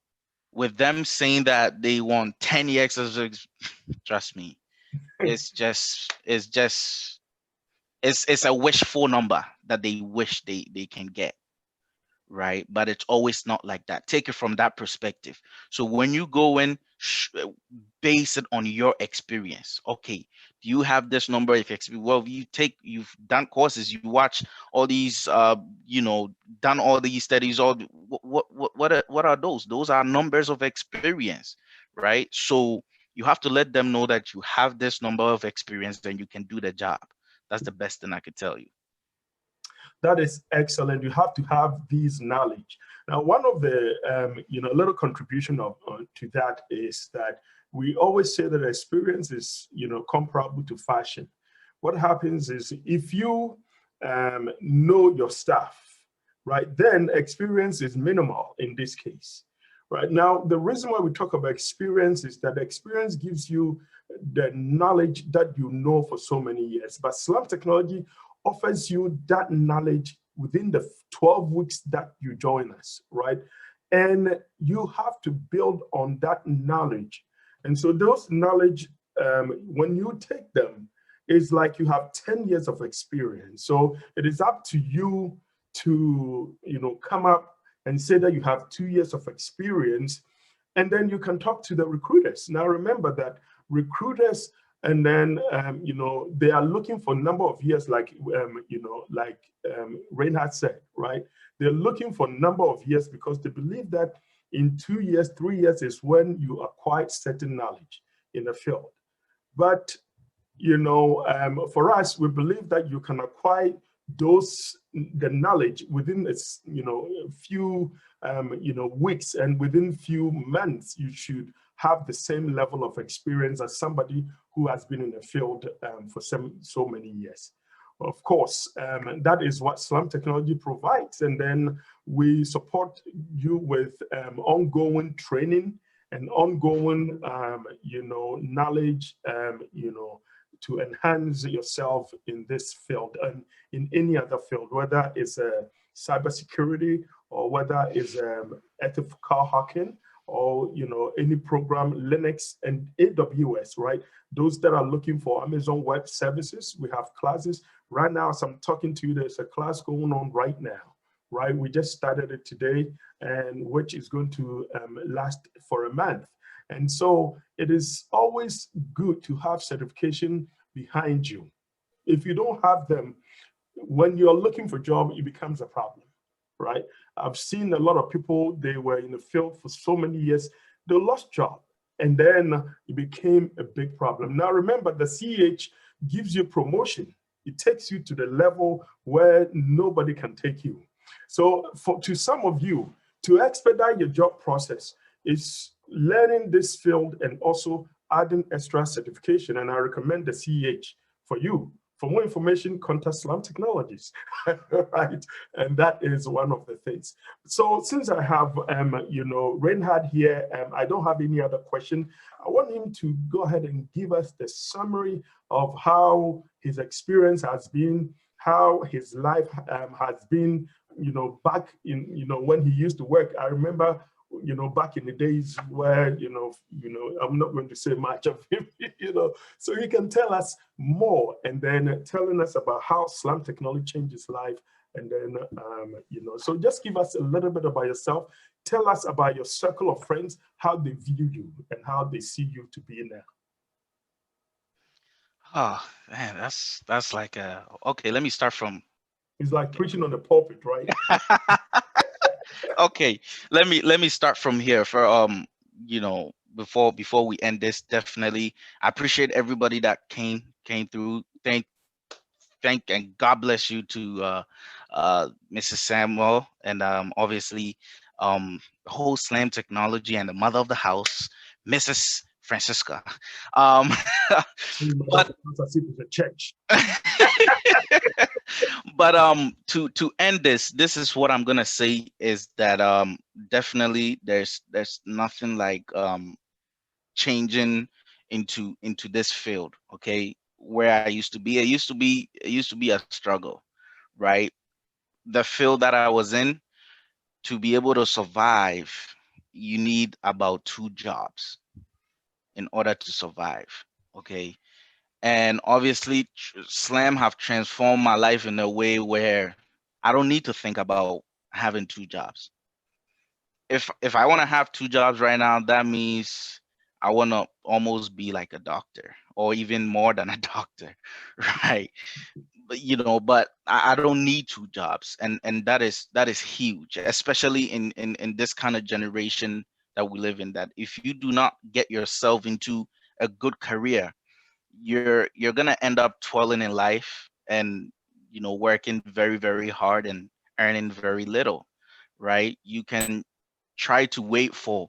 with them saying that they want 10 years, trust me, it's a wishful number that they wish they can get. Right? But it's always not like that. Take it from that perspective. So when you go in, base it on your experience. Okay, do you have this number of experience? Well, you've done courses, you watch all these, done all these studies. All what are those? Those are numbers of experience, right? So you have to let them know that you have this number of experience and you can do the job. That's the best thing I could tell you. That is excellent. You have to have these knowledge. Now, one of the, little contribution to that is that we always say that experience is, comparable to fashion. What happens is if you know your stuff, right, then experience is minimal in this case. Right now, the reason why we talk about experience is that experience gives you the knowledge that you know for so many years. But Slam Technology offers you that knowledge within the 12 weeks that you join us, right? And you have to build on that knowledge. And so those knowledge, when you take them, it's like you have 10 years of experience. So it is up to you to, come up and say that you have 2 years of experience, and then you can talk to the recruiters. Now, remember that recruiters, and then, they are looking for a number of years, like Reinhard said, right? They're looking for a number of years because they believe that in 2 years, 3 years is when you acquire certain knowledge in the field. But, for us, we believe that you can acquire the knowledge within a few weeks, and within few months you should have the same level of experience as somebody who has been in the field for so many years. Of course, that is what Slam Technology provides, and then we support you with ongoing training and ongoing knowledge to enhance yourself in this field and in any other field, whether it's cybersecurity or whether it's ethical hacking or any program, Linux and AWS, right? Those that are looking for Amazon Web Services, we have classes. Right now, as I'm talking to you, there's a class going on right now, right? We just started it today, and which is going to last for a month. And so it is always good to have certification behind you. If you don't have them, when you're looking for a job, it becomes a problem, right? I've seen a lot of people, they were in the field for so many years, they lost job. And then it became a big problem. Now, remember, the CH gives you promotion. It takes you to the level where nobody can take you. So to some of you, to expedite your job process is learning this field and also adding extra certification. And I recommend the CH for you. For more information, contact Slam Technologies, right? And that is one of the things. So since I have, Reinhard here, I don't have any other question. I want him to go ahead and give us the summary of how his experience has been, how his life has been, back in, when he used to work. I remember, back in the days where, I'm not going to say much of him, so he can tell us more, and then telling us about how Slam Technology changed his life. And then, so just give us a little bit about yourself. Tell us about your circle of friends, how they view you and how they see you to be in there. Oh man, that's like okay. Let me start from. It's like preaching on the pulpit, right? Okay, let me start from here. For before we end this, definitely I appreciate everybody that came through. Thank and God bless you to Mrs. Samuel, and obviously the whole Slam Technology, and the mother of the house, Mrs. Francisca. Um, but The church. but to end this is what I'm gonna say is that definitely there's nothing like changing into this field, okay, where I used to be. It used to be a struggle, right? The field that I was in, to be able to survive, you need about 2 jobs in order to survive, okay? And obviously Slam have transformed my life in a way where I don't need to think about having 2 jobs. If I want to have 2 jobs right now, that means I want to almost be like a doctor, or even more than a doctor, right? But I don't need 2 jobs, and that is huge, especially in this kind of generation that we live in. That if you do not get yourself into a good career, you're gonna end up twirling in life, and working very, very hard and earning very little, right? You can try to wait for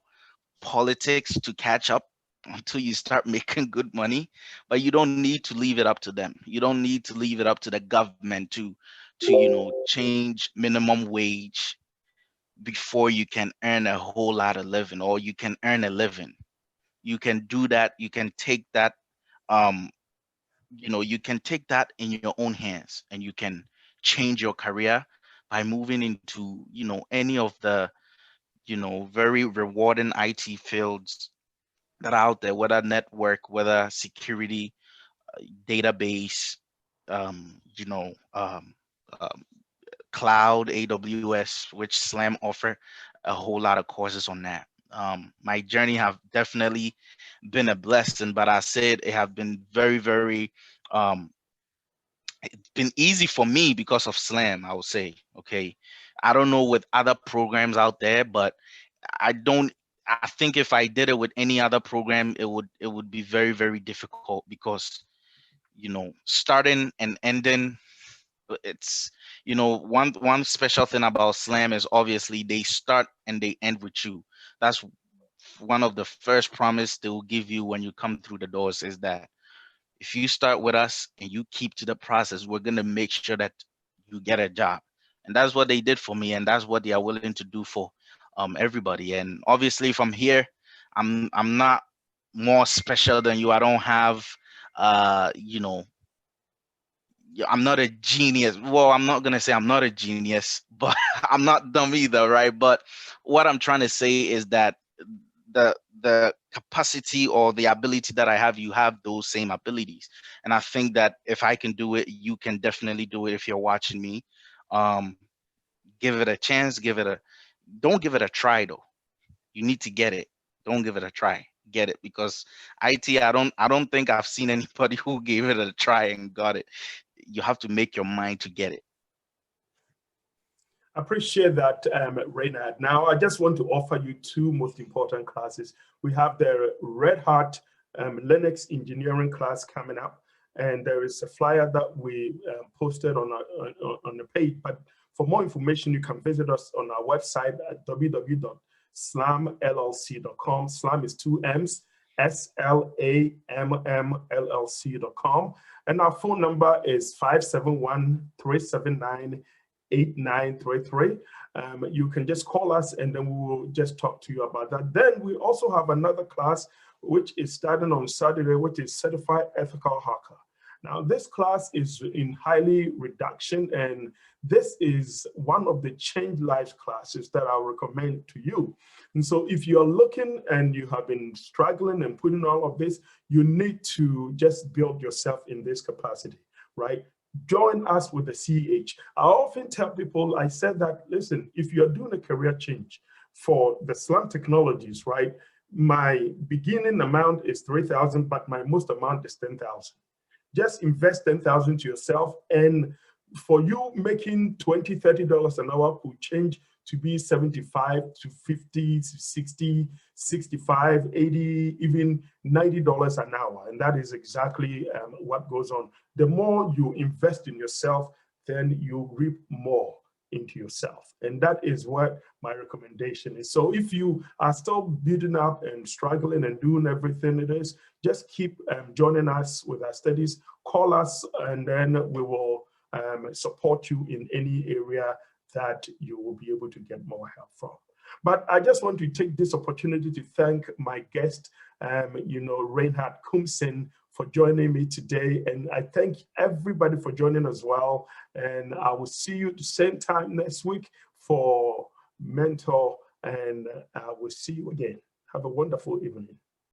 politics to catch up until you start making good money, but you don't need to leave it up to them. You don't need to leave it up to the government to change minimum wage before you can earn a whole lot of living, or you can earn a living. You can do that. You can take that um in your own hands, and you can change your career by moving into any of the very rewarding IT fields that are out there, whether network, whether security, database, um, you know, um, um, cloud, AWS, which Slam offer a whole lot of courses on that. My journey have definitely been a blessing, but I said it have been very, very um, it's been easy for me because of Slam, I would say. Okay. I don't know with other programs out there, but I don't I think if I did it with any other program, it would be very, very difficult, because starting and ending, it's one special thing about Slam is obviously they start and they end with you. That's one of the first promise they will give you when you come through the doors, is that if you start with us and you keep to the process, we're going to make sure that you get a job. And that's what they did for me, and that's what they are willing to do for everybody. And obviously from here, I'm not more special than you. I don't have uh you know I'm not a genius. Well, I'm not gonna say I'm not a genius, but I'm not dumb either, right? But what I'm trying to say is that the capacity or the ability that I have, you have those same abilities. And I think that if I can do it, you can definitely do it if you're watching me. Um, Give it a chance, don't give it a try though. You need to get it. Don't give it a try. Get it, because IT, I don't think I've seen anybody who gave it a try and got it. You have to make your mind to get it. Appreciate that, Reinhard. Now, I just want to offer you two most important classes. We have the Red Hat Linux engineering class coming up, and there is a flyer that we posted on the page. But for more information, you can visit us on our website at www.slamllc.com. Slam is two M's, SLAMMLLC.com. And our phone number is 571-379-8933. You can just call us and then we will just talk to you about that. Then we also have another class which is starting on Saturday, which is Certified Ethical Hacker. Now, this class is in highly reduction, and this is one of the Change Lives classes that I'll recommend to you. And so if you're looking and you have been struggling and putting all of this, you need to just build yourself in this capacity, right? Join us with the CH. I often tell people, I said that, listen, if you're doing a career change for the SLAM technologies, right? My beginning amount is 3,000, but my most amount is 10,000. Just invest 10,000 to yourself, and for you making $20, $30 an hour could change to be 75 to 50 to 60, 65, 80, even $90 an hour. And that is exactly what goes on. The more you invest in yourself, then you reap more into yourself. And that is what my recommendation is. So if you are still building up and struggling and doing everything it is, just keep joining us with our studies. Call us, and then we will support you in any area that you will be able to get more help from. But I just want to take this opportunity to thank my guest, Reinhard Kumsen, for joining me today. And I thank everybody for joining as well. And I will see you at the same time next week for Mentor, and I will see you again. Have a wonderful evening.